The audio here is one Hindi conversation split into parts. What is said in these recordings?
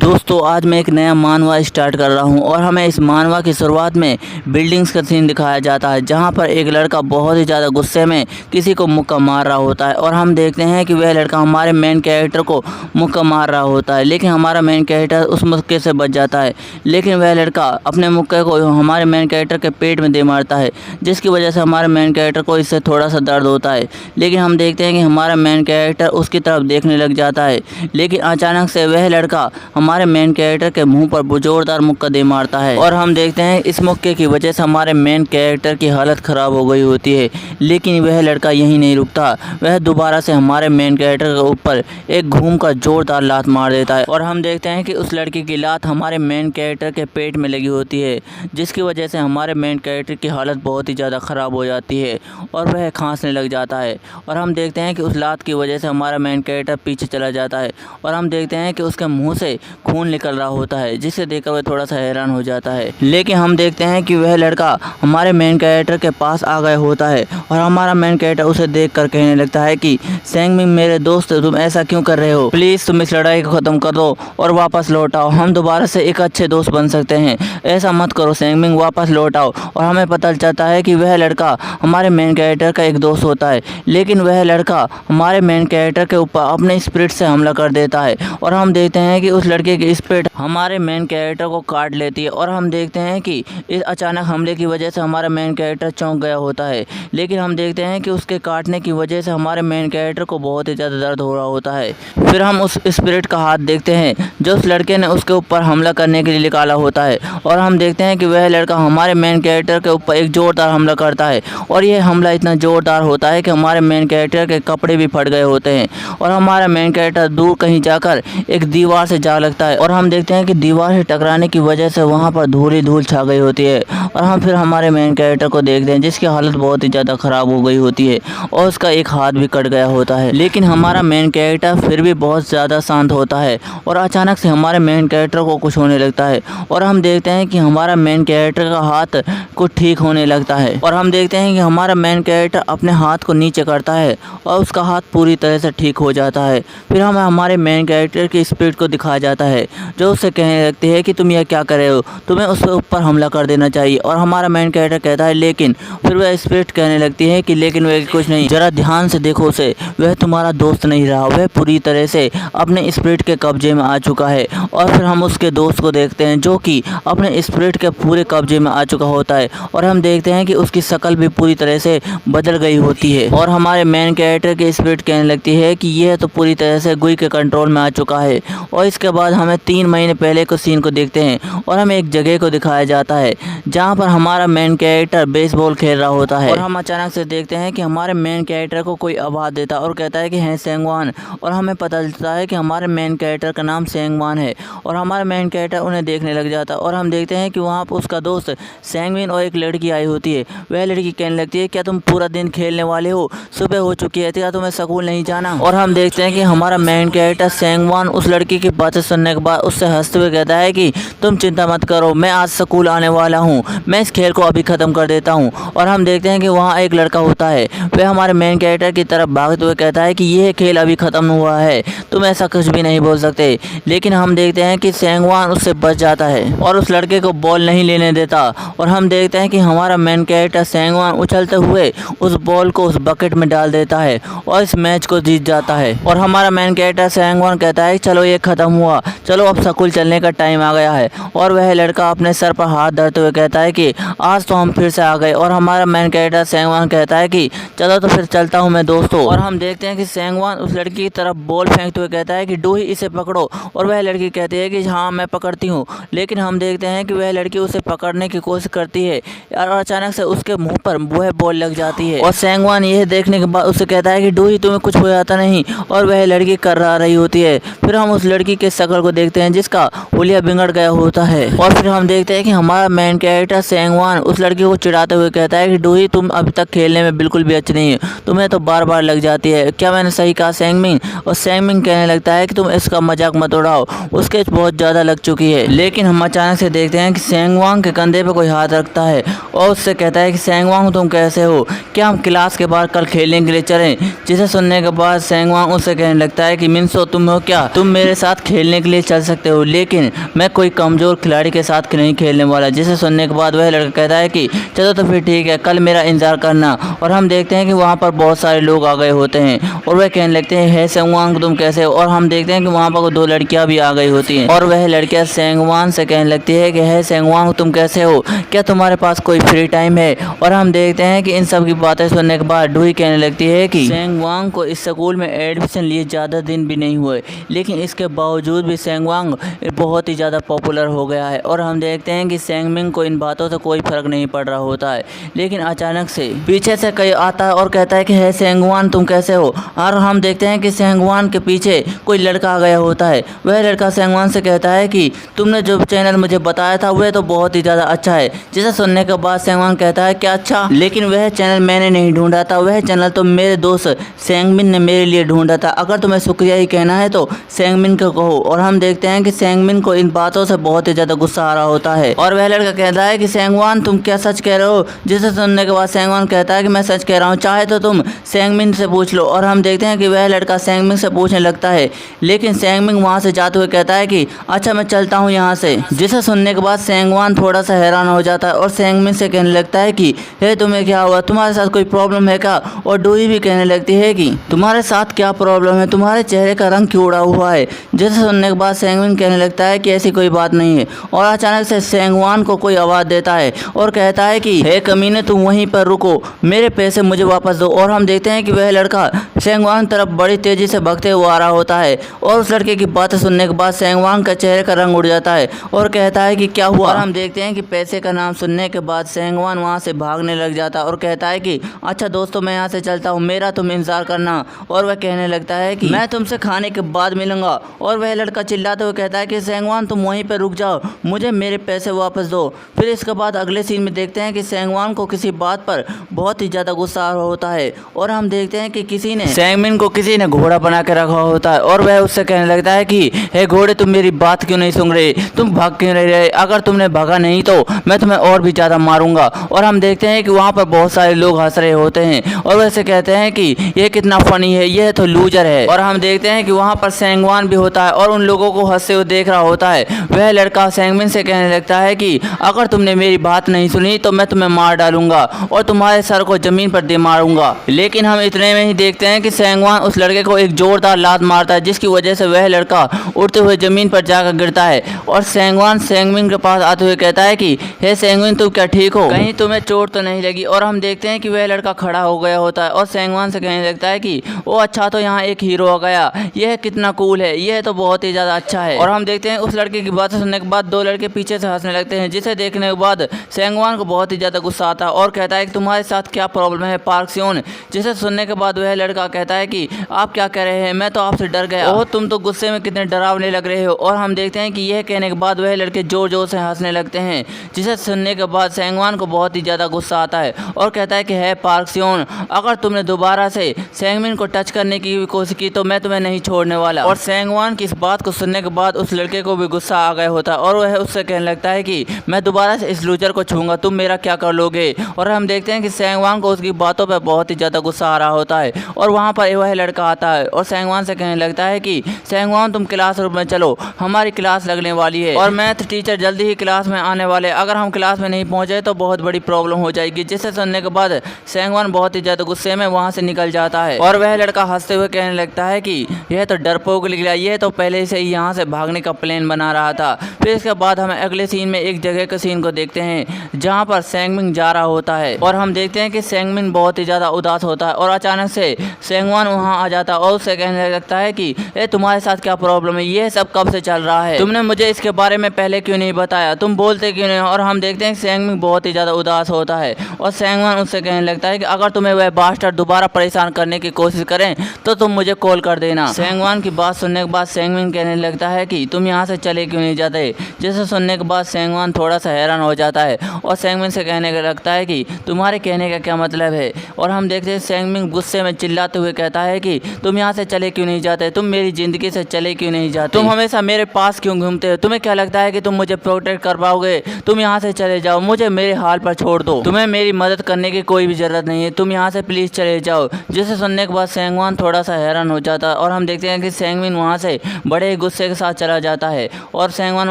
दोस्तों आज मैं एक नया मानवा स्टार्ट कर रहा हूं और हमें इस मानवा की शुरुआत में बिल्डिंग्स का सीन दिखाया जाता है, जहां पर एक लड़का बहुत ही ज़्यादा गुस्से में किसी को मुक्का मार रहा होता है और हम देखते हैं कि वह लड़का हमारे मेन कैरेक्टर को मुक्का मार रहा होता है, लेकिन हमारा मेन कैरेक्टर उस मुक्के से बच जाता है। लेकिन वह लड़का अपने मुक्के को हमारे मेन कैरेक्टर के पेट में दे मारता है, जिसकी वजह से हमारे मेन कैरेक्टर को इससे थोड़ा सा दर्द होता है। लेकिन हम देखते हैं कि हमारा मेन कैरेक्टर उसकी तरफ देखने लग जाता है, लेकिन अचानक से वह लड़का हमारे मेन कैरेक्टर के मुंह पर जोरदार मुक्का दे मारता है और हम देखते हैं इस मुक्के की वजह से हमारे मेन कैरेक्टर की हालत ख़राब हो गई होती है। लेकिन वह लड़का यहीं नहीं रुकता, वह दोबारा से हमारे मेन कैरेक्टर के ऊपर एक घूम कर जोरदार लात मार देता है और हम देखते हैं कि उस लड़की की लात हमारे मेन कैरेक्टर के पेट में लगी होती है, जिसकी वजह से हमारे मेन कैरेक्टर की हालत बहुत ही ज़्यादा ख़राब हो जाती है और वह खांसने लग जाता है। और हम देखते हैं कि उस लात की वजह से हमारा मेन कैरेक्टर पीछे चला जाता है और हम देखते हैं कि उसके मुंह से खून निकल रहा होता है, जिसे देखकर वह थोड़ा सा हैरान हो जाता है। लेकिन हम देखते हैं कि वह लड़का हमारे मेन कैरेक्टर के पास आ गया होता है और हमारा मेन कैरेक्टर उसे देखकर कहने लगता है कि सेंगमिंग मेरे दोस्त, तुम ऐसा क्यों कर रहे हो? प्लीज़ तुम इस लड़ाई को ख़त्म कर दो और वापस लौट आओ, हम दोबारा से एक अच्छे दोस्त बन सकते हैं। ऐसा मत करो सेंगमिंग, वापस लौट आओ। और हमें पता चलता है कि वह लड़का हमारे मेन कैरेक्टर का एक दोस्त होता है, लेकिन वह लड़का हमारे मेन कैरेक्टर के ऊपर अपने स्पिरिट से हमला कर देता है और हम देखते हैं कि उस लड़के की स्पिरिट हमारे मेन कैरेक्टर को काट लेती है और हम देखते हैं कि इस अचानक हमले की वजह से हमारा मेन कैरेक्टर चौंक गया होता है। लेकिन हम देखते हैं कि उसके काटने की वजह से हमारे मेन कैरेक्टर को बहुत ही ज़्यादा दर्द हो रहा होता है। फिर हम उस स्पिरिट का हाथ देखते हैं जो उस लड़के ने उसके ऊपर हमला करने के लिए निकाला होता है और हम देखते हैं कि वह लड़का हमारे मेन कैरेक्टर के ऊपर एक ज़ोरदार हमला करता है और यह हमला इतना ज़ोरदार होता है कि हमारे मेन कैरेक्टर के कपड़े भी फट गए होते हैं और हमारा मेन कैरेक्टर दूर कहीं जाकर एक दीवार से जा लगता है और हम देखते हैं कि दीवार से टकराने की वजह से वहाँ पर धूल ही धूल छा गई होती है और हम फिर हमारे मेन कैरेक्टर को देखते हैं जिसकी हालत बहुत ही ज़्यादा ख़राब हो गई होती है और उसका एक हाथ भी कट गया होता है। लेकिन हमारा मेन कैरेक्टर फिर भी बहुत ज़्यादा शांत होता है और अचानक से हमारे मेन कैरेक्टर को कुछ होने लगता है और हम देखते हैं कि हमारा मेन कैरेक्टर का हाथ कुछ ठीक होने लगता है और हम देखते हैं कि हमारा मेन कैरेक्टर अपने हाथ को नीचे करता है और उसका हाथ पूरी तरह से ठीक हो जाता है। फिर हमें हमारे मेन कैरेक्टर की स्पिरिट को दिखाया जाता है जो उससे कहने लगती है कि तुम यह क्या कर रहे हो, तुम्हें उसके ऊपर हमला कर देना चाहिए। और हमारा मेन कैरेक्टर कहता है लेकिन, फिर वह स्पिरिट कहने लगती है कि लेकिन वह कुछ नहीं, जरा ध्यान से देखो उसे, वह तुम्हारा दोस्त नहीं रहा, वह पूरी तरह से अपने स्पिरिट के कब्जे में आ चुका है। और फिर हम उसके दोस्त को देखते हैं जो कि अपने स्पिरिट के पूरे कब्जे में आ चुका होता है और हम देखते हैं कि उसकी शक्ल भी पूरी तरह से बदल गई होती है और हमारे मेन कैरेक्टर की स्पिरिट कहने लगती है कि यह तो पूरी तरह से गुई के कंट्रोल में आ चुका है। और इसके बाद हमें 3 महीने पहले को सीन को देखते हैं और हमें एक जगह को दिखाया जाता है जहां पर हमारा मेन कैरेक्टर बेसबॉल खेल रहा होता है और हम अचानक से देखते हैं कि हमारे मेन कैरेक्टर को कोई आवाज़ देता है और कहता है कि हैं सेंगवान। और हमें पता चलता है कि हमारे मेन कैरेक्टर का नाम सेंगवान है और हमारा मेन कैरेक्टर उन्हें देखने लग जाता है और हम देखते हैं कि वहाँ पर उसका दोस्त सेंगविन और एक लड़की आई होती है। वह लड़की कहने लगती है क्या तुम पूरा दिन खेलने वाले हो, सुबह हो चुकी है, क्या तुम्हें स्कूल नहीं जाना? और हम देखते हैं कि हमारा मेन कैरेक्टर सेंगवान उस लड़की की बातें सुनने के बाद उससे हंसते हुए कहता है कि तुम चिंता मत करो, मैं आज स्कूल आने वाला हूँ, मैं इस खेल को अभी ख़त्म कर देता हूँ। और हम देखते हैं कि वहाँ एक लड़का होता है, वह हमारे मेन कैरेक्टर की तरफ भागते हुए कहता है कि यह खेल अभी ख़त्म हुआ है, तुम ऐसा कुछ भी नहीं बोल सकते। लेकिन हम देखते हैं कि सेंगवान उससे बच जाता है और उस लड़के को बॉल नहीं लेने देता और हम देखते हैं कि हमारा मेन कैरेक्टर सेंगवान उछलते हुए उस बॉल को उस बकेट में डाल देता है और इस मैच को जीत जाता है। और हमारा मेन कैरेक्टर सेंगवान कहता है चलो ये ख़त्म हुआ, चलो अब स्कूल चलने का टाइम आ गया है। और वह लड़का अपने सर पर हाथ धरते हुए कहता है कि आज तो हम फिर से आ गए। और हमारा मेन कैरेक्टर सेंगवान कहता है कि चलो तो फिर चलता हूँ मैं दोस्तों। और हम देखते हैं कि सेंगवान उस लड़की की तरफ बॉल फेंकते हुए कहता है कि डूही इसे पकड़ो और वह लड़की कहती है कि हाँ मैं पकड़ती हूँ। लेकिन हम देखते हैं कि वह लड़की उसे पकड़ने की कोशिश करती है और अचानक से उसके मुंह पर वह बॉल लग जाती है और सेंगवान यह देखने के बाद उससे कहता है कि डूही तुम्हें कुछ हो जाता नहीं और वह लड़की कर्रा रही होती है। फिर हम उस लड़की के शक्ल को देखते हैं जिसका हुलिया बिगड़ गया होता है और फिर हम देखते हैं कि हमारा मेन कैरेक्टर सेंगवान उस लड़की को चिढ़ाते हुए कहता है कि डूही तुम अभी तक खेलने में बिल्कुल भी अच्छी नहीं है, तुम्हें तो बार बार लग जाती है, क्या मैंने सही कहा सेंगमिंग? और सेंगमिंग कहने लगता है कि तुम इसका मजाक मत उड़ाओ, उसके बहुत ज़्यादा लग चुकी है। लेकिन हम अचानक से देखते हैं कि सेंगवांग के कंधे पर कोई हाथ रखता है और उससे कहता है कि सेंगवांग तुम कैसे हो, क्या हम क्लास के बाहर कल खेलने के लिए चलें? जिसे सुनने के बाद सेंगवांग उससे कहने लगता है कि मिनसो तुम हो क्या, तुम मेरे साथ खेलने के लिए चल सकते हो, लेकिन मैं कोई कमज़ोर खिलाड़ी के साथ नहीं खेलने वाला। जिसे सुनने के बाद वह लड़का कहता है कि चलो तो फिर ठीक है, कल मेरा इंतज़ार करना। और हम देखते हैं कि वहाँ पर बहुत सारे लोग आ गए होते हैं और वह कहने लगते हैं, हे सेंगवान तुम कैसे हो। और हम देखते हैं कि वहाँ पर 2 लड़कियाँ भी आ गई होती हैं और वह लड़कियाँ सेंगवान से कहने लगती है कि हे सेंगवान तुम कैसे हो, क्या तुम्हारे पास कोई फ्री टाइम है। और हम देखते हैं कि इन सब की बातें सुनने के बाद डूई कहने लगती है कि सेंगवांग को इस स्कूल में एडमिशन लिए ज़्यादा दिन भी नहीं हुए, लेकिन इसके बावजूद भी सेंगवांग बहुत ही ज़्यादा पॉपुलर हो गया है। और हम देखते हैं कि सेंगमिंग को इन बातों से कोई फ़र्क नहीं पड़ रहा होता है, लेकिन अचानक से पीछे से कोई आता है और कहता है कि हे सेंगवान तुम कैसे हो। और हम देखते हैं कि सेंगवान के पीछे कोई लड़का आ गया होता है। वह लड़का सेंगवान से कहता है कि तुमने जो चैनल मुझे बताया था वह तो बहुत ही ज़्यादा अच्छा है। जिसे सुनने के बाद सेंगवान कहता है क्या अच्छा, लेकिन वह चैनल मैंने नहीं ढूंढा था, वह चैनल तो मेरे दोस्त सेंगमिन ने मेरे लिए ढूंढा था। अगर तुम्हें शुक्रिया ही कहना है तो सेंगमिन को कहो। और हम देखते हैं कि सेंगमिन को इन बातों से बहुत ही ज़्यादा गुस्सा आ रहा होता है और वह लड़का कहता है कि सेंगवान तुम क्या सच कह रहे हो। जिसे सुनने के बाद सेंगवान कहता है कि मैं सच कह रहा हूँ, चाहे तो तुम सेंगमिन से पूछ लो। और हम देखते हैं कि वह लड़का सेंगमिन से पूछने लगता है, लेकिन सेंगमिन वहाँ से जाते हुए कहता है कि अच्छा मैं चलता हूँ यहाँ से। जिसे सुनने के बाद सेंगवान थोड़ा सा हैरान हो जाता है और सेंगमिन से कहने लगता है कि हे तुम्हें क्या हुआ, तुम्हारे साथ कोई प्रॉब्लम है क्या। और डूई भी कहने लगती है कि तुम्हारे साथ क्या प्रॉब्लम है, तुम्हारे चेहरे का रंग क्यों उड़ा हुआ है। जिसे सुनने के बाद सेंगमिन कहने लगता है कि ऐसी कोई बात नहीं है। और अचानक से सेंगवान को कोई आवाज़ देता है और कहता है कि हे कमीने तुम वहीं पर रुको, मेरे पैसे मुझे वापस दो। और हम देखते हैं कि वह लड़का सेंगवान तरफ बड़ी तेजी से भागते हुए आ रहा होता है और उस लड़के की बातें सुनने के बाद सेंगवान का चेहरे का रंग उड़ जाता है और कहता है कि क्या हुआ। और हम देखते हैं कि पैसे का नाम सुनने के बाद सेंगवान वहाँ से भागने लग जाता है और कहता है कि अच्छा दोस्तों मैं यहाँ से चलता हूँ, मेरा तुम इंतजार करना। और वह कहने लगता है कि मैं तुमसे खाने के बाद मिलूंगा। और वह लड़का चिल्लाते हुए कहता है कि सेंगवान तुम वहीं पर रुक जाओ, मुझे मेरे पैसे वापस दो। फिर इसके बाद अगले सीन में देखते हैं कि सेंगवान को किसी बात पर बहुत ही ज़्यादा गुस्सा आ रहा होता है और हम देखते हैं कि सेंगमिन को किसी ने घोड़ा बना के रखा होता है और वह उससे कहने लगता है कि हे घोड़े तुम मेरी बात क्यों नहीं सुन रहे, तुम भाग क्यों नहीं रहे, अगर तुमने भागा नहीं तो मैं तुम्हें और भी ज़्यादा मारूंगा। और हम देखते हैं कि वहाँ पर बहुत सारे लोग हंस रहे होते हैं और वैसे कहते हैं कि ये कितना फनी है, यह तो लूजर है। और हम देखते हैं कि वहाँ पर सेंगवान भी होता है और उन लोगों को हंसते हुए देख रहा होता है। वह लड़का सेंगमिन से कहने लगता है कि अगर तुमने मेरी बात नहीं सुनी तो मैं तुम्हें मार डालूंगा और तुम्हारे सर को जमीन पर दे मारूंगा। लेकिन हम इतने में ही देखते हैं कि सेंगवान उस लड़के को एक जोरदार लात मारता है, जिसकी वजह से वह लड़का उड़ते हुए जमीन पर जाकर गिरता है। और सेंगवान सेंगमिन के पास आते हुए कहता है कि हे सेंगमिन तुम क्या ठीक हो, कहीं तुम्हें चोट तो नहीं लगी। और हम देखते हैं कि वह लड़का खड़ा हो गया होता है और सेंगवान से कहने लगता है कि ओ अच्छा तो यहाँ एक हीरो आ गया, यह कितना कूल है, यह तो बहुत ही ज़्यादा अच्छा है। और हम देखते हैं उस लड़के की बातें सुनने के बाद 2 लड़के पीछे से हंसने लगते हैं, जिसे देखने के बाद सेंगवान को बहुत ही ज़्यादा गुस्सा आता है और कहता है कि तुम्हारे साथ क्या प्रॉब्लम है पार्क सियोन। जिसे सुनने के बाद वह लड़का कहता है कि आप क्या कह रहे हैं, मैं तो आपसे डर गया, ओह तुम तो गुस्से में कितने डरावने लग रहे हो। और हम देखते हैं कि यह कहने के बाद वह लड़के जोर जोर से हंसने लगते हैं, जिसे सुनने के बाद सेंगवान को बहुत ही ज़्यादा गुस्सा आता है और कहता है कि है पार्क सियोन, अगर तुमने दोबारा से सेंगमिन को टच करने की कोशिश की तो मैं तुम्हें नहीं छोड़ने वाला। और सेंगवान की इस बात को सुनने के बाद उस लड़के को भी गुस्सा आ गया होता है और वह उससे कहने लगता है कि मैं दोबारा से इस लूजर को छूंगा, तुम मेरा क्या कर लोगे। और हम देखते हैं कि सेंगवान को उसकी बातों पर बहुत ही ज़्यादा गुस्सा आ रहा होता है और वहाँ पर वह लड़का आता है और सेंगवान से कहने लगता है कि सेंगवान तुम क्लासरूम में चलो, हमारी क्लास लगने वाली है और मैथ टीचर जल्दी ही क्लास में आने वाले, अगर हम क्लास में नहीं पहुँचे तो बहुत बड़ी प्रॉब्लम हो जाएगी। जिसे सुनने के बाद सेंगवान बहुत ही ज़्यादा गुस्से में वहाँ से निकल जाता है और वह लड़का हंसते हुए कहने लगता है कि यह तो डरपोक निकला, यह तो पहले से ही यहाँ से भागने का प्लान बना रहा था। फिर इसके बाद हम अगले सीन में एक जगह के सीन को देखते हैं जहाँ पर सेंगमिन जा रहा होता है और हम देखते हैं कि सेंगमिन बहुत ही ज़्यादा उदास होता है और अचानक से सेंगवान वहाँ आ जाता है और उससे कहने लगता है कि तुम्हारे साथ क्या प्रॉब्लम है, यह सब कब से चल रहा है, तुमने मुझे इसके बारे में पहले क्यों नहीं बताया, तुम बोलते क्यों नहीं। और हम देखते हैं कि सेंगमिन बहुत ही ज़्यादा उदास होता है और सेंगवान उससे कहने लगता है कि अगर तुम्हें वह बास्टर दोबारा परेशान करने की कोशिश करें तो तुम मुझे कॉल कर देना। सेंगवान की बात सुनने के बाद सेंगमिन कहने लगता है कि तुम यहाँ से चले क्यों नहीं जाते। जिसे सुनने के बाद सेंगवान थोड़ा सा हैरान हो जाता है और सेंगमिन से कहने लगता है कि तुम्हारे कहने का क्या मतलब है। और हम देखते हैं सेंगमिन गुस्से में चिल्लाते हुए कहता है कि तुम यहाँ से चले क्यों नहीं जाते, तुम मेरी ज़िंदगी से चले क्यों नहीं जाते, तुम हमेशा मेरे पास क्यों घूमते हो, तुम्हें क्या लगता है कि तुम मुझे प्रोटेक्ट कर पाओगे, तुम यहाँ से चले जाओ, मुझे मेरे हाल पर छोड़ दो, तुम्हें मेरी मदद करने की कोई भी ज़रूरत नहीं है, तुम यहाँ से प्लीज़ चले जाओ। जिसे सुनने के बाद सेंगवान थोड़ा सा हैरान हो जाता है और हम देखते हैं कि सेंगमिन वहाँ से बड़े गुस्से गुस्से के साथ चला जाता है और सेंगवान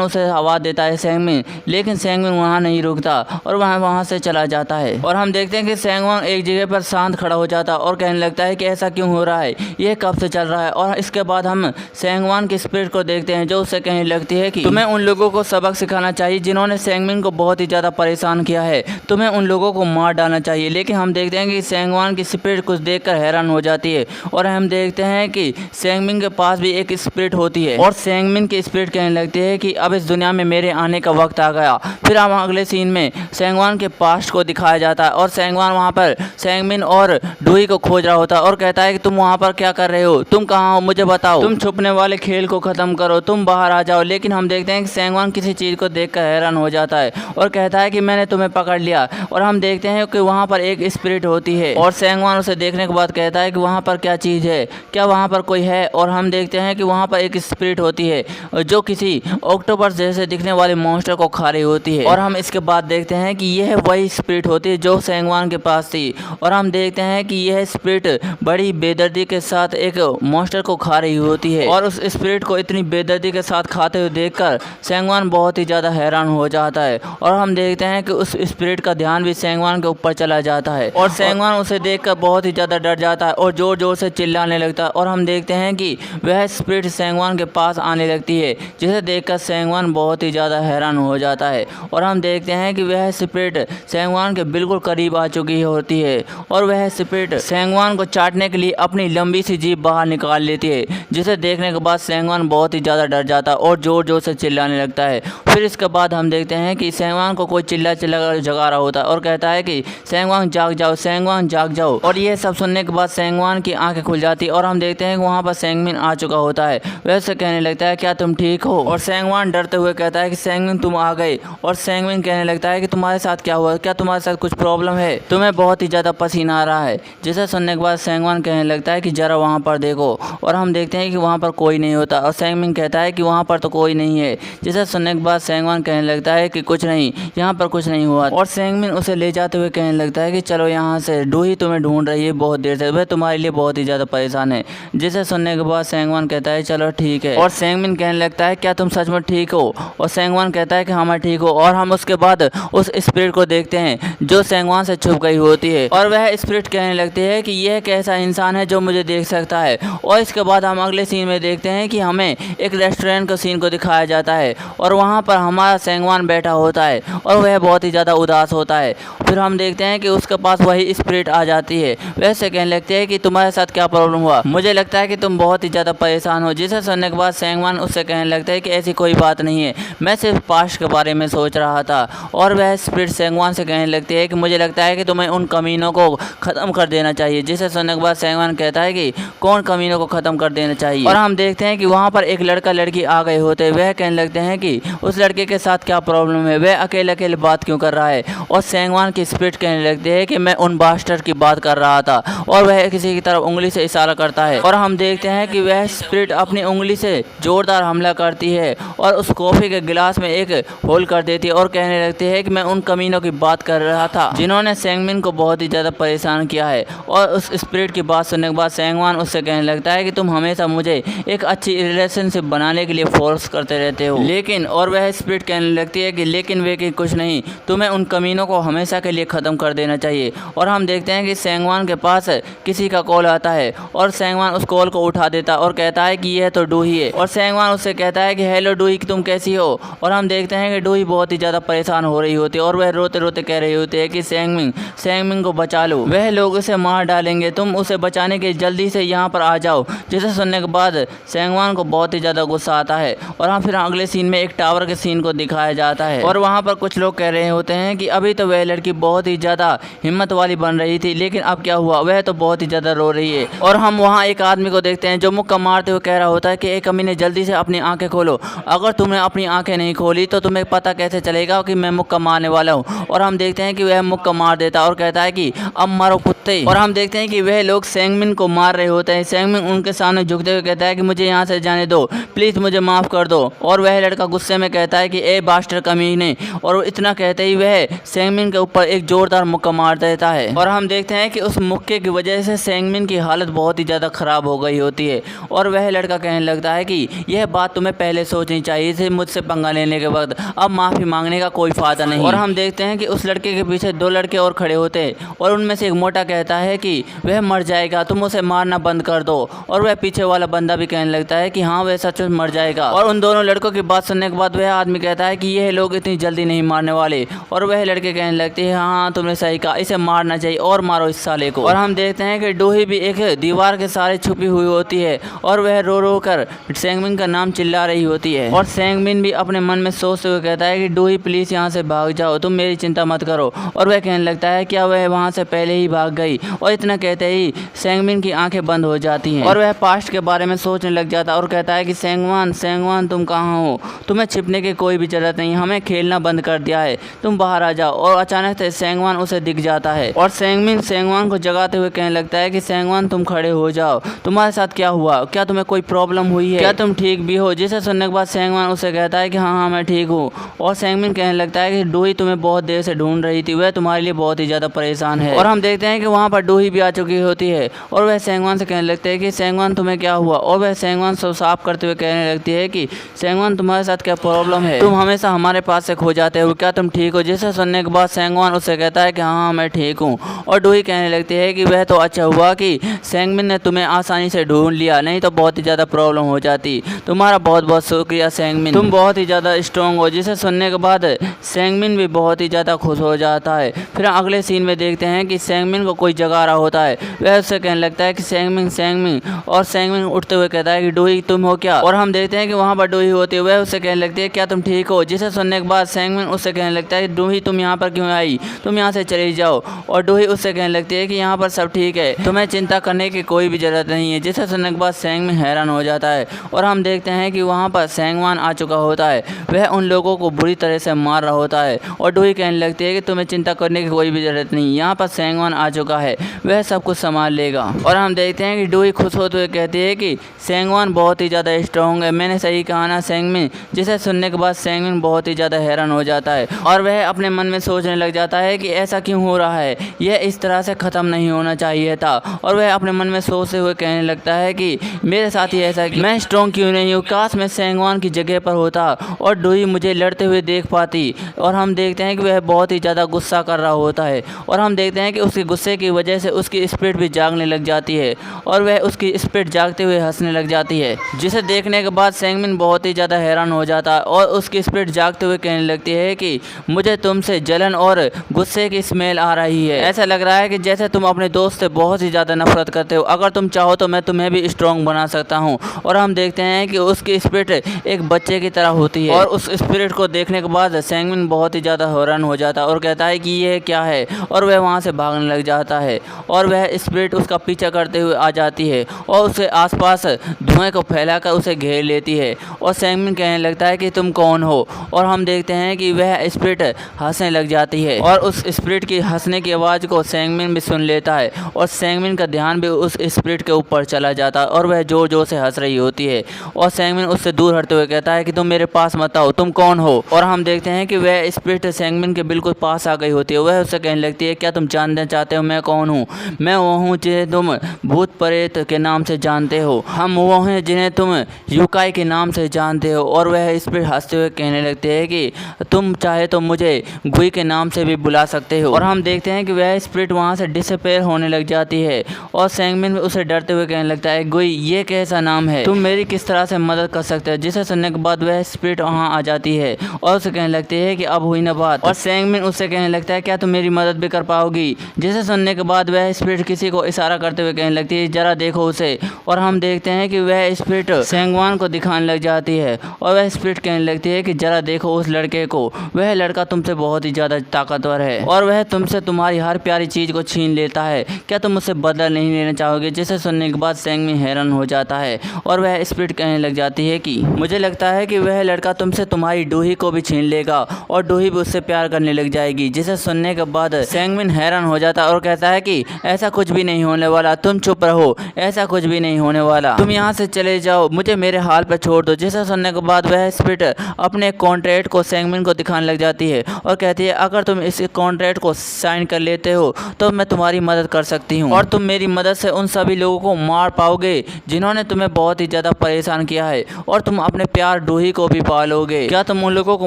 उसे आवाज़ देता है सेंगमिन, लेकिन सेंगमिन वहाँ नहीं रुकता और वहाँ से चला जाता है। और हम देखते हैं कि सेंगवान एक जगह पर शांत खड़ा हो जाता है और कहने लगता है कि ऐसा क्यों हो रहा है, यह कब से चल रहा है। और इसके बाद हम सेंगवान की स्पिरिट को देखते हैं जो उससे कहने लगती है कि तुम्हें उन लोगों को सबक सिखाना चाहिए जिन्होंने सेंगमिन को बहुत ही ज़्यादा परेशान किया है, तुम्हें उन लोगों को मार डालना चाहिए। लेकिन हम देखते हैं कि सेंगवान की स्पिरिट कुछ देखकर हैरान हो जाती है और हम देखते हैं कि सेंगमिन के पास भी एक स्पिरिट होती है और सेंगमिन की स्पिरिट कहने लगती है कि अब इस दुनिया में मेरे आने का वक्त आ गया। फिर हम अगले सीन में सेंगवान के पास्ट को दिखाया जाता है और सेंगवान वहाँ पर सेंगमिन और डूही को खोज रहा होता है और कहता है कि तुम वहाँ पर क्या कर रहे हो, तुम कहाँ हो, मुझे बताओ, तुम छुपने वाले खेल को खत्म करो, तुम बाहर आ जाओ। लेकिन हम देखते हैं कि सेंगवान किसी चीज़ को देखकर हैरान हो जाता है और कहता है कि मैंने तुम्हें पकड़ लिया। और हम देखते हैं कि वहाँ पर एक स्पिरिट होती है और सेंगवान उसे देखने के बाद कहता है कि वहाँ पर क्या चीज़ है, क्या वहाँ पर कोई है। और हम देखते हैं कि वहाँ पर एक स्पिरिट होती है जो किसी ऑक्टोपस जैसे दिखने वाले मॉन्स्टर को खा रही होती है। और हम इसके बाद देखते हैं कि यह वही स्पिरिट होती है जो सेंगवान के पास थी। और हम देखते हैं कि यह स्पिरिट बड़ी बेदर्दी के साथ एक मॉन्स्टर को खा रही होती है और उस स्पिरिट को इतनी बेदर्दी के साथ खाते हुए देखकर सेंगवान बहुत ही ज़्यादा हैरान हो जाता है। और हम देखते हैं कि उस स्पिरिट का ध्यान भी सेंगवान के ऊपर चला जाता है और सेंगवान उसे देखकर बहुत ही ज़्यादा डर जाता है और ज़ोर ज़ोर से चिल्लाने लगता है। और हम देखते हैं कि वह स्पिरिट सेंगवान के पास आने लगती है, जिसे देखकर सेंगवान बहुत ही ज़्यादा हैरान हो जाता है। और हम देखते हैं कि वह स्पिरिट सेंगवान के बिल्कुल करीब आ चुकी होती है और वह स्पिरिट सेंगवान को चाटने के लिए अपनी लंबी सी जीभ बाहर निकाल लेती है, जिसे देखने के बाद सेंगवान बहुत ही ज़्यादा डर जाता है और ज़ोर ज़ोर से चिल्लाने लगता है। फिर इसके बाद हम देखते हैं कि सेंगवान को कोई चिल्ला कर जगा रहा होता है और कहता है कि सेंगवान जाग जाओ, सेंगवान जाग जाओ। और ये सब सुनने के बाद सेंगवान की आंखें खुल जाती और हम देखते हैं कि वहाँ पर सेंगमिन आ चुका होता है। वह उससे कहने लगता है क्या तुम ठीक हो। और सेंगवान डरते हुए कहता है कि सेंगमिन तुम आ गए। और सेंगमिन कहने लगता है कि तुम्हारे साथ क्या हुआ, क्या तुम्हारे साथ कुछ प्रॉब्लम है, तुम्हें बहुत ही ज़्यादा पसीना आ रहा है। जिसे सुनने के बाद सेंगवान कहने लगता है कि ज़रा वहाँ पर देखो। और हम देखते हैं कि वहाँ पर कोई नहीं होता और सेंगमिन कहता है कि वहाँ पर तो कोई नहीं है। जिसे सुनने के बाद सेंगवान कहने लगता है कि कुछ नहीं, यहाँ पर कुछ नहीं हुआ। और सेंगमिन उसे ले जाते हुए कहने लगता है कि चलो यहाँ से, डूही तुम्हें ढूंढ रही है बहुत देर से, वह तुम्हारे लिए बहुत ही ज़्यादा परेशान है। जिसे सुनने के बाद सेंगवान कहता है चलो ठीक है। और सेंगमिन कहने लगता है क्या तुम सच में ठीक हो। और सेंगवान कहता है कि हाँ मैं ठीक हूँ। और हम उसके बाद उस स्पिरिट को देखते हैं जो सेंगवान से छुप गई होती है और वह स्पिरिट कहने लगती है कि यह एक ऐसा इंसान है जो मुझे देख सकता है। और इसके बाद हम अगले सीन में देखते हैं कि हमें एक रेस्टोरेंट का सीन को दिखाया जाता है और वहाँ पर हमारा सेंगवान बैठा होता है और वह बहुत ही ज़्यादा उदास होता है। फिर हम देखते हैं कि उसके पास वही स्पिरिट आ जाती है। वैसे कहने लगती है कि तुम्हारे साथ क्या प्रॉब्लम हुआ, मुझे लगता है कि तुम बहुत ही ज़्यादा परेशान हो। जिसे सुनने के बाद सेंगवान उससे कहने लगता है कि ऐसी कोई बात नहीं है, मैं सिर्फ पास्ट के बारे में सोच रहा था। और वह स्पिरिट सेंगवान से कहने लगती है कि मुझे लगता है कि तुम्हें उन कमीनों को ख़त्म कर देना चाहिए। जिसे सुनने के बाद सेंगवान कहता है कि कौन कमीनों को ख़त्म कर देना चाहिए। और हम देखते हैं कि वहाँ पर एक लड़का लड़की आ गए होते। वह कहने लगते हैं कि उस लड़के के साथ क्या प्रॉब्लम है, वह अकेले अकेले बात क्यों कर रहा है। और सेंगवान की स्पिरिट कहने लगती है कि मैं उन बास्टर की बात कर रहा था। और वह किसी की तरफ उंगली से इशारा करता है और हम देखते हैं कि वह स्पिरिट अपनी उंगली से जोरदार हमला करती है और उस कॉफ़ी के गिलास में एक होल कर देती है और कहने लगती है कि मैं उन कमीनों की बात कर रहा था जिन्होंने सेंगमिन को बहुत ही ज़्यादा परेशान किया है। और उस स्पिरिट की बात सुनने के बाद सेंगवान उससे कहने लगता है कि तुम हमेशा मुझे एक अच्छी रिलेशनशिप बनाने के लिए फोर्स करते रहते हो। लेकिन और वह स्पिरिट कहने लगती है कि लेकिन वे कि कुछ नहीं, तुम्हें उन कमीनों को हमेशा के लिए ख़त्म कर देना चाहिए। और हम देखते हैं कि सेंगवान के पास किसी का कॉल आता है और सेंगवान उस कॉल को उठा देता है और कहता है कि यह तो डूही है। और सेंगवान उससे कहता है कि हेलो डूही, तुम कैसी हो। और हम देखते हैं कि डूही बहुत ही ज़्यादा परेशान हो रही होती है और वह रोते रोते कह रही होती है कि सेंगमिन को बचा लो, वह लोग उसे मार डालेंगे, तुम उसे बचाने के जल्दी से यहाँ पर आ जाओ। जिसे सुनने के बाद सेंगवान को बहुत ही ज़्यादा गुस्सा आता है। और हम फिर अगले सीन में एक टावर के सीन को दिखाया जाता है और वहाँ पर कुछ लोग कह रहे होते हैं कि अभी तो वह लड़की बहुत ही ज़्यादा हिम्मत वाली बन रही थी, लेकिन अब क्या हुआ, वह तो बहुत ही ज़्यादा रो रही है। और हम वहाँ एक आदमी को देखते हैं जो मुक्का मारते हुए कह रहा होता है कि एक कमीने जल्दी से अपनी आंखें खोलो, अगर तुमने अपनी आंखें नहीं खोली तो तुम्हें पता कैसे चलेगा कि मैं मुक्का मारने वाला हूँ। और हम देखते हैं कि वह मुक्का मार देता है और कहता है कि अब मारो कुत्ते। और हम देखते हैं कि वह लोग सेंगमिन को मार रहे होते हैं। सेंगमिन उनके सामने झुकते हुए कहता है कि मुझे यहाँ से जाने दो, प्लीज़ मुझे माफ़ कर दो। और वह लड़का गुस्से में कहता है कि ए बास्टर कमीने। और इतना कहते ही वह सेंगमिन के ऊपर एक जोरदार मुक्का मार देता है। और हम देखते हैं कि उस मुक्के की वजह से सेंगमिन की हालत बहुत ही ज़्यादा ख़राब हो गई होती है और वह लड़का कहने लगता है कि यह बात तुम्हें पहले सोचनी चाहिए थी मुझसे पंगा लेने के वक्त, अब माफ़ी मांगने का कोई फ़ायदा नहीं। और हम देखते हैं कि उस लड़के के पीछे दो लड़के और खड़े होते हैं और उनमें से एक मोटा कहता है कि वह मर जाएगा, तुम उसे मारना बंद कर दो। और वह पीछे वाला बंदा भी कहने लगता है कि हाँ वह सच में मर जाएगा। और उन दोनों लड़कों की बात सुनने के बाद वह आदमी कहता है कि यह लोग इतनी जल्दी नहीं मारने वाले। और वह लड़के कहने लगते हैं हाँ तुमने सही कहा, इसे मारना चाहिए और मारो इस साले को। और हम देखते हैं कि डूही भी एक दीवार के सहारे छुपी हुई होती है और वह रो रो कर सेंगमिन का नाम चिल्ला रही होती है। और सेंगमिन भी अपने मन में सोचते हुए कहता है कि डूही प्लीज़ यहाँ से भाग जाओ, तुम मेरी चिंता मत करो। और वह कहने लगता है क्या वह वहाँ से पहले ही भाग गई। और इतना कहते ही सेंगमिन की आंखें बंद हो जाती हैं और वह पास्ट के बारे में सोचने लग जाता है और कहता है कि सेंगवान सेंगवान तुम कहाँ हो, तुम्हें छिपने की कोई भी जरूरत नहीं, हमें खेलना बंद कर दिया है, तुम बाहर आ जाओ। और अचानक से सेंगवान उसे दिख जाता है और सेंगमिन सेंगवान को जगाते हुए कहने लगता है कि सेंगवान तुम खड़े हो जाओ, तुम्हारे साथ क्या हुआ, क्या तुम्हें कोई प्रॉब्लम हुई है, क्या तुम ठीक भी हो। जिसे सुनने के बाद सेंगवान उसे कहता है कि हाँ हाँ मैं ठीक हूँ। और सेंगमिन कहने लगता है कि डूही तुम्हें बहुत देर से ढूंढ रही थी, वह तुम्हारे लिए बहुत ही ज़्यादा परेशान है। और हम देखते हैं कि वहाँ पर डूही भी आ चुकी होती है और वह सेंगवान से कहने लगते हैं कि सेंगवान तुम्हें क्या हुआ। और वह सेंगवान से साफ करते हुए कहने लगती है कि सेंगवान तुम्हारे साथ क्या प्रॉब्लम है, तुम हमेशा हमारे पास से खो जाते हो, क्या तुम ठीक हो। जिसे सुनने के बाद सेंगवान उससे कहता है कि हाँ मैं ठीक हूँ। और डूही कहने लगती है कि वह तो अच्छा हुआ कि सेंगमिन ने तुम्हें आसानी से ढूंढ लिया, नहीं तो बहुत ही ज़्यादा प्रॉब्लम हो जाती। तुम्हारा बहुत बहुत शुक्रिया सेंगमिन, तुम बहुत ही ज़्यादा स्ट्रॉन्ग हो। जिसे सुनने के बाद सेंगमिन भी बहुत ही ज़्यादा खुश हो जाता है। फिर अगले सीन में देखते हैं कि सेंगमिन को कोई जगा रहा होता है, वह उससे कहने लगता है कि सेंगमिन सेंगमिन। और सेंगमिन उठते हुए कहता है कि डूही तुम हो क्या। और हम देखते हैं कि वहाँ पर डूही होती है, वह उससे कहने लगती है क्या तुम ठीक हो। जिसे सुनने के बाद सेंगमिन उससे कहने लगता है डूही तुम यहाँ पर क्यों आई, तुम यहाँ से चली जाओ। और डूही उससे कहने लगती है कि यहाँ पर सब ठीक है, तुम्हें चिंता करने की कोई भी ज़रूरत नहीं है। जिसे सुनने के बाद सेंगमिन हैरान हो जाता है और हम देखते हैं कि वहाँ पर सेंगवान आ चुका होता है, वह उन लोगों को बुरी तरह से मार रहा होता है। और डूही कहने लगती है कि तुम्हें चिंता करने की कोई भी ज़रूरत नहीं, यहाँ पर सेंगवान आ चुका है, वह सब कुछ संभाल लेगा। और हम देखते हैं कि डूही खुश होते हुए कहती है कि सेंगवान बहुत ही ज़्यादा स्ट्रॉन्ग है, मैंने सही कहा ना सेंगमिन। जिसे सुनने के बाद सेंगमिन बहुत ही ज़्यादा हैरान हो जाता है और वह अपने मन में सोचने लग जाता है कि ऐसा क्यों हो रहा है, यह इस तरह से ख़त्म नहीं होना चाहिए था। और वह अपने मन में सोचते हुए कहने लगता है कि मेरे साथ ही ऐसा कि मैं स्ट्रॉन्ग क्यों नहीं हूँ, काश मैं सेंगवान की जगह पर होता और डूही मुझे लड़ते हुए देख पाती। और हम देखते हैं कि वह बहुत ही ज़्यादा गुस्सा कर रहा होता है और हम देखते हैं कि उसके गुस्से की वजह से उसकी स्पिरिट भी जागने लग जाती है और वह उसकी स्पिरिट जागते हुए हंसने लग जाती है। जिसे देखने के बाद सेंगमिन बहुत ही ज़्यादा हैरान हो जाता है और उसकी स्पिरिट जागते हुए कहने लगती है कि मुझे तुमसे जलन और गुस्से की स्मेल आ रही है, ऐसा लग रहा है कि जैसे तुम अपने दोस्त से बहुत ही ज़्यादा नफरत करते हो, अगर तुम चाहो तो मैं तुम्हें भी स्ट्रॉन्ग बना सकता हूँ। और हम देखते हैं कि उसकी स्पिरिट एक बच्चे की तरह होती है और उस स्पिरिट को देखने के बाद सेंगमिन बहुत ही ज़्यादा हैरान हो जाता है और कहता है कि यह क्या है। और वह वहाँ से भागने लग जाता है और वह स्पिरिट उसका पीछा करते हुए आ जाती है और उसके आसपास धुएं को फैलाकर उसे घेर लेती है। और सेंगमिन कहने लगता है कि तुम कौन हो। और हम देखते हैं कि वह स्पिरिट हंसने लग जाती है और उस स्पिरिट की हंसने की आवाज़ को सेंगमिन भी सुन लेता है और सेंगमिन का ध्यान भी उस स्पिरिट के ऊपर चला जाता है और वह जोर जोर से हंस रही होती है। और सेंगमिन उससे दूर हटते हुए कहता है कि तुम मेरे पास मत आओ, तुम कौन हो। और हम देखते हैं कि वह स्पिरिट सेंगमिन के बिल्कुल पास आ गई होती है। वह उससे कहने लगती है क्या तुम जानना चाहते हो मैं कौन हूँ। मैं वो हूँ जिन्हें तुम भूत प्रेत के नाम से जानते हो, हम वो हैं जिन्हें तुम युकाई के नाम से जानते हो। और वह स्पिरिट हंसते हुए कहने लगते हैं कि तुम चाहे तो मुझे गुई के नाम से भी बुला सकते हो। और हम देखते हैं कि वह स्पिरिट वहाँ से डिसअपेयर होने लग जाती है और सेंगमिन उसे डरते हुए कहने लगता है गुई ये कैसा नाम है, तुम मेरी किस तरह से मदद कर सकते हो। जिसे सुनने के बाद वह स्पिरिट वहाँ आ जाती है और उसे कहने लगती है कि अब हुई ना बात। और सेंगमिन उससे कहने लगता है क्या तुम मेरी मदद भी कर पाओगी। जिसे सुनने के बाद वह स्पिरिट किसी को इशारा करते हुए कहने लगती है जरा देखो उसे। और हम देखते हैं कि वह स्पिरिट सेंगवान को दिखाने लग जाती है और वह स्पिरिट कहने लगती है कि जरा देखो उस लड़के को, वह लड़का तुमसे बहुत ही ज़्यादा ताकतवर है और वह तुमसे तुम्हारी हर प्यारी चीज़ को छीन लेता है, क्या तुम उससे बदला नहीं लेना चाहोगे। जिसे सुनने के बाद सेंगमिन हैरान हो जाता है और वह स्पिरिट कहने लग जाती है कि मुझे लगता है कि वह लड़का तुमसे तुम्हारी डूही को भी छीन लेगा और डूही भी उससे प्यार करने लग जाएगी। जिसे सुनने के बाद सेंगमिन हैरान हो जाता है और कहता है कि ऐसा कुछ भी नहीं होने वाला, तुम चुप रहो, ऐसा कुछ भी नहीं होने वाला, तुम यहाँ से चले जाओ, मुझे मेरे हाल पर छोड़ दो। जिसे सुनने के बाद वह स्पिरिट अपने कॉन्ट्रैक्ट को सेंगमिन को दिखाने लग जाती है और कहती है अगर तुम इस कॉन्ट्रैक्ट को साइन कर लेते हो तो मैं तुम्हारी मदद कर सकती हूँ और तुम मेरी मदद से उन सभी लोगों को मार पाओगे जिन्होंने तुम्हें बहुत ही ज़्यादा परेशान किया है और तुम अपने प्यार डूही को भी पालोगे। क्या तुम उन लोगों को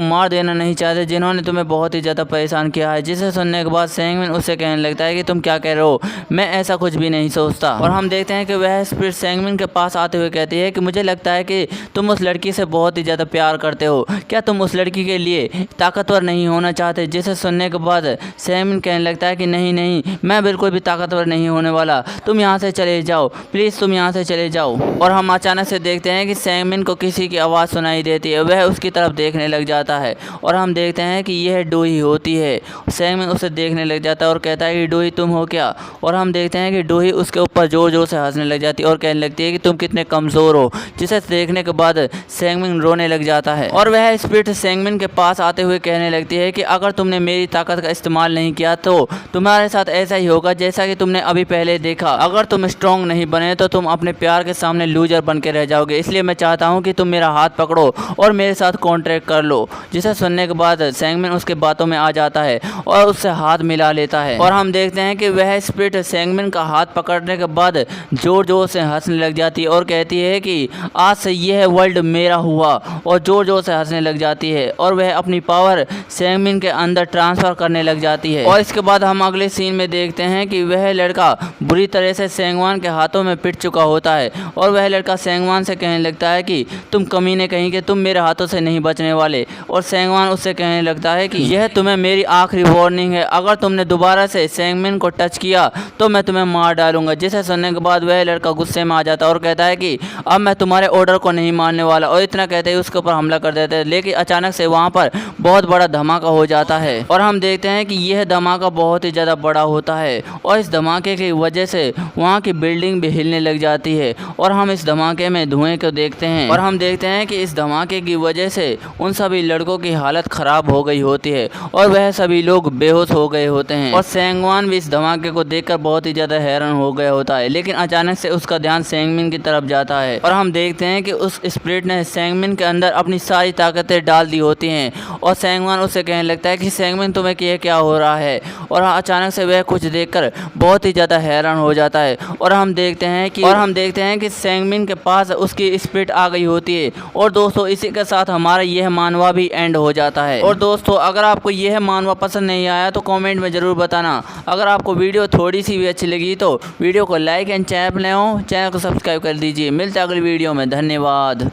मार देना नहीं चाहते जिन्होंने तुम्हें बहुत ही ज़्यादा परेशान किया है। जिसे सुनने के बाद सेंगमिन उससे कहने लगता है कि तुम क्या कह रहे हो, मैं ऐसा कुछ भी नहीं सोचता। और हम देखते हैं कि वह स्पिरिट सेंगमिन के पास आते हुए कहती है कि मुझे लगता है कि तुम उस लड़की से बहुत ही ज़्यादा प्यार करते हो, क्या तुम उस लड़की के लिए ताकतवर नहीं होना चाहते। जिसे सुनने के बाद सेंगमिन कहने लगता है कि नहीं नहीं, मैं बिल्कुल भी ताकतवर नहीं होने वाला, तुम यहाँ से चले जाओ, प्लीज़ तुम यहाँ से चले जाओ। और हम अचानक से देखते हैं कि सेंगमिन को किसी की आवाज़ सुनाई देती है। वह उसकी तरफ देखने लग जाता है और हम देखते हैं कि यह डूही होती है। सेंगमिन उसे देखने लग जाता है और कहता है कि डूही तुम हो क्या। और हम देखते हैं कि डूही उसके ऊपर ज़ोर ज़ोर से हंसने लग जाती है और कहने लगती है कि तुम कितने कमज़ोर हो। जिसे देखने के बाद सेंगमिन रोने लग जाता है और वह स्पिरिट सेंगमिन के पास आते हुए कहने लगती है कि अगर तुमने मेरी ताकत का इस्तेमाल नहीं किया तो तुम्हारे साथ ऐसा ही होगा जैसा कि तुमने अभी पहले देखा। अगर तुम स्ट्रॉन्ग नहीं बने तो तुम अपने प्यार के सामने लूजर बन के रह जाओगे। इसलिए मैं चाहता हूँ कि तुम मेरा हाथ पकड़ो और मेरे साथ कॉन्ट्रैक्ट कर लो। जिसे सुनने के बाद सेंगमिन उसके बातों में आ जाता है और उससे हाथ मिला लेता है। और हम देखते हैं कि वह स्पिरिट सेंगमिन का हाथ पकड़ने के बाद जोर जोर से हंसने लग जाती है और कहती है कि आज से यह वर्ल्ड मेरा हुआ। और जोर जोर से हंसने लग जाती है और वह अपनी पावर सेंगमिन के अंदर ट्रांसफ़र करने लग जाती है। और इसके बाद हम अगले सीन में देखते हैं कि वह लड़का बुरी तरह से सेंगवान के हाथों में पिट चुका होता है और वह लड़का सेंगवान से कहने लगता है कि तुम कमीने कहीं के, तुम मेरे हाथों से नहीं बचने वाले। और सेंगवान उससे कहने लगता है कि यह तुम्हें मेरी आखिरी वार्निंग है, अगर तुमने दोबारा से सेंगमिन को टच किया तो मैं तुम्हें मार डालूंगा। जिसे सुनने के बाद वह लड़का गुस्से में आ जाता है और कहता है कि अब मैं तुम्हारे ऑर्डर को नहीं मानने वाला। और इतना कहते ही उसके ऊपर हमला कर देते हैं। लेकिन अचानक से वहाँ पर बहुत बड़ा धमाका हो जाता है और हम देखते हैं कि यह धमाका बहुत ही ज़्यादा बड़ा होता है और इस धमाके की वजह से वहाँ की बिल्डिंग भी हिलने लग जाती है। और हम इस धमाके में धुएं को देखते हैं और हम देखते हैं कि इस धमाके की वजह से उन सभी लड़कों की हालत ख़राब हो गई होती है और वह सभी लोग बेहोश हो गए होते हैं। और सेंगवान भी इस धमाके को देखकर बहुत ही ज़्यादा हैरान हो गया होता है। लेकिन अचानक से उसका ध्यान सेंगमिन की तरफ जाता है और हम देखते हैं कि उस स्पिरिट ने सेंगमिन के अंदर अपनी सारी ताकतें डाल दी होती हैं। और सेंगवान उससे कहने लगता है कि सेंगमिन तुम्हें क्या हो रहा है। और अचानक से वह कुछ देखकर बहुत ही ज़्यादा हैरान हो जाता है और हम देखते हैं कि सेंगमिन के पास उसकी स्पिरिट आ गई होती है। और दोस्तों इसी के साथ हमारा यह मानवा भी एंड हो जाता है। और दोस्तों अगर आपको यह मानवा पसंद नहीं आया तो कमेंट में ज़रूर बताना। अगर आपको वीडियो थोड़ी सी भी अच्छी लगी तो वीडियो को लाइक एंड चैनल को सब्सक्राइब कर दीजिए। मिलते हैं अगली वीडियो में, धन्यवाद।